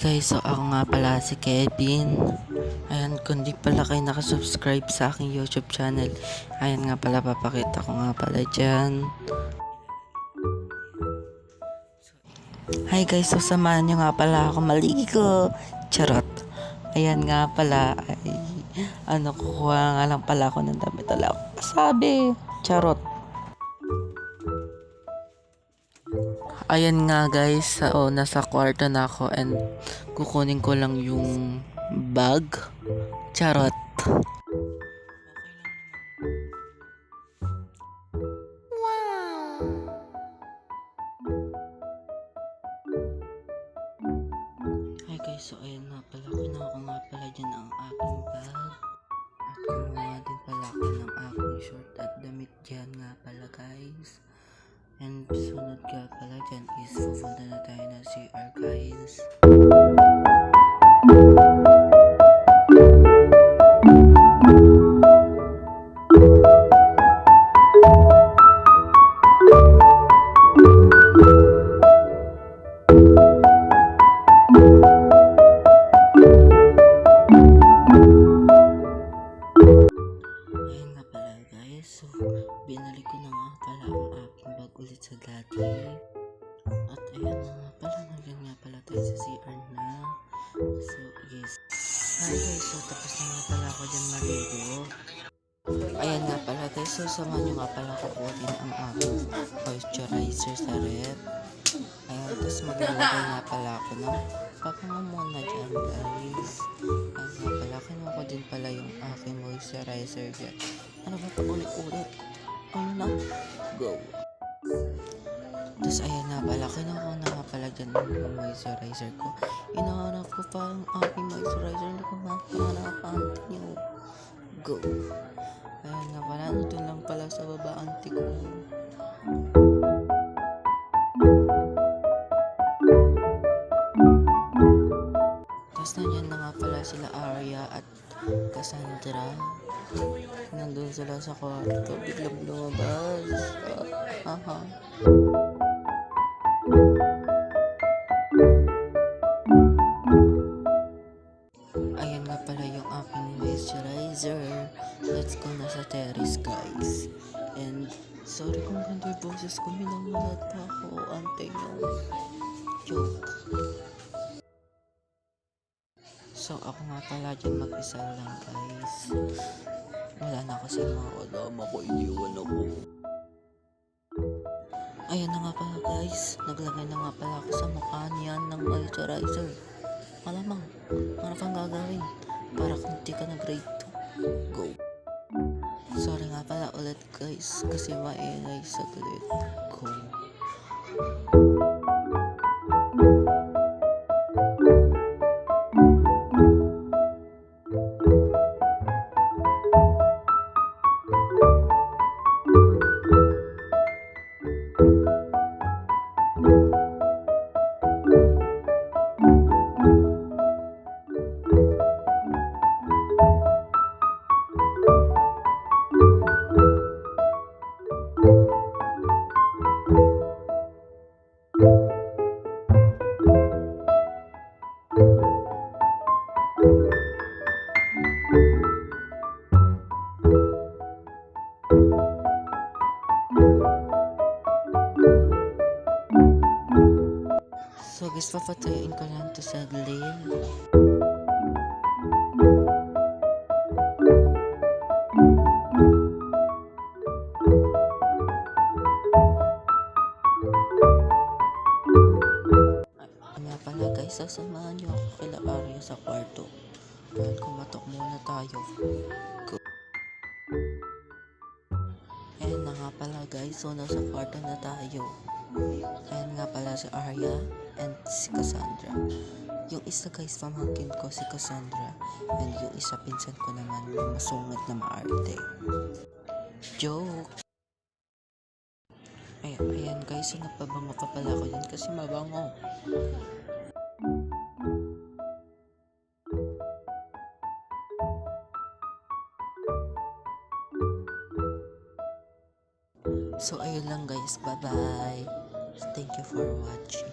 guys, so ako nga pala si Kevin. Ayan, kung di pala kayo nakasubscribe sa aking YouTube channel, ayan nga pala, papakita ko nga pala dyan. Hi guys, so samahan nyo nga pala ako maligo. Charot. Ayan nga pala, kukuha nga lang pala ako ng damit. Wala akong kasabi. Charot. Ayan nga guys, nasa kwarto na ako and kukunin ko lang yung bag. Charot. Hi guys, so ayan nga pala, kinuha ko nga pala dyan ang aking bag. At kumuha din pala ako ng aking short at damit dyan nga pala guys. And sunod ka pala dyan is pupunta na tayo ng CR guys. Ayun nga pala guys, so binalik ko na nga pala ang aking bag ulit sa dati. At ayan na nga pala, nagyan nga pala tayo sa CR na. So yes, hi guys, so tapos na nga pala ako dyan maligo. Ayan nga pala guys, so samahan nyo nga pala kukunin ang aking moisturizer sa rep. Ayan, tapos maglalagay nga pala ako ng papangamona dyan guys. Ayan nga pala, kinuha ko din pala yung aking moisturizer dyan. Ano ba ito ulit-ulit? Ano na? Go! Tapos ayan nga pala, kinuha ko na nga pala dyan yung moisturizer ko. Inahanap ko pa ang aking moisturizer, hindi ko makakanapan nyo. Go! Ayan nga pala, nandun lang pala sa baba auntie ko. Tapos nandiyan na nga pala sila Arya at Cassandra. Nandun sila sa kwarto, biglang lumabas. Aha. Ayan nga pala yung aking moisturizer. Let's go na sa terrace guys. And sorry kung ganda yung boses ko, minamulat pa ako, ante nyo. Joke. So ako nga pala dyan mag-isa lang guys. Wala na kasi mga kasama ko, iniwan ako. Ayan na nga pala guys, naglagay na nga pala ako sa mukha niyan ng moisturizer. Malamang, ano pang gagawin para kung di ka na grade 2. Go! Sorry nga pala ulit guys, kasi maingay saglit. Go! So guys, papatayin ko lang to sa glit. Nga pala guys, sasamahan nyo ako kila Arya sa kwarto. Dahil kumatok muna tayo. Go. Ayan na nga pala guys, so nasa kwarto na tayo. Ayan nga pala si Arya and si Cassandra. Yung isa guys, pamangkin ko si Cassandra. And yung isa pinsan ko naman, yung masungit na maarte. Joke! Ayan guys, so nagpabango pa pala ako dyan kasi mabango. So ayun lang guys, bye bye. Thank you for watching.